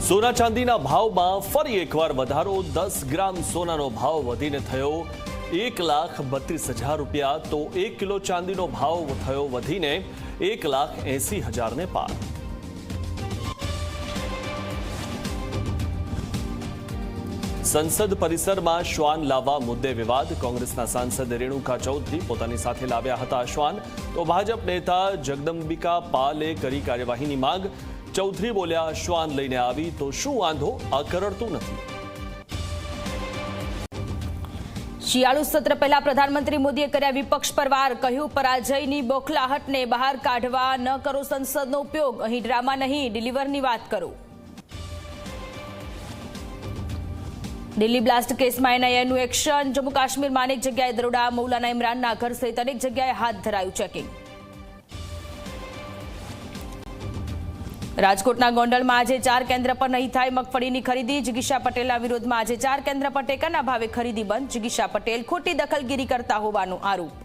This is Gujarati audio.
સોના ચાંદીના ભાવમાં ફરી એકવાર વધારો। 10 ગ્રામ સોનાનો ભાવ વધીને થયો 1,32,000 રૂપિયા, તો 1 કિલો ચાંદીનો ભાવ થયો વધીને 1,80,000 ને પાર। સંસદ પરિસરમાં શ્વાન લાવવા મુદ્દે વિવાદ। કોંગ્રેસના સાંસદ રેણુકા ચૌધરી પોતાની સાથે લાવ્યા હતા શ્વાન, તો ભાજપ નેતા જગદંબિકા પાલે કરી કાર્યવાહીની માંગ। ચૌધરી બોલ્યા, શ્વાન લઈને આવી તો શું વાંધો, આ કરડતું નથી। શિયાળુ સત્ર પહેલા પ્રધાનમંત્રી મોદીએ કર્યા વિપક્ષ પર વાર। કહ્યું, પરાજયની બોખલાહટને બહાર કાઢવા ન કરો સંસદનો ઉપયોગ। અહીં ડ્રામા નહીં, ડિલિવરની વાત કરો। દિલ્હી બ્લાસ્ટ કેસમાં એનઆઈએનું એક્શન। જમ્મુ કાશ્મીરમાં અનેક જગ્યાએ દરોડા। મૌલાના ઇમરાનના ઘર સહિત અનેક જગ્યાએ હાથ ધરાયું ચેકિંગ। રાજકોટના ગોંડલમાં આજે 4 કેન્દ્ર પર નહીં થાય મગફળીની ખરીદી। જિગીશા પટેલના વિરોધમાં આજે 4 કેન્દ્ર પર ટેકાના ભાવે ખરીદી બંધ। જિગીશા પટેલ ખોટી દખલગીરી કરતા હોવાનો આરોપ।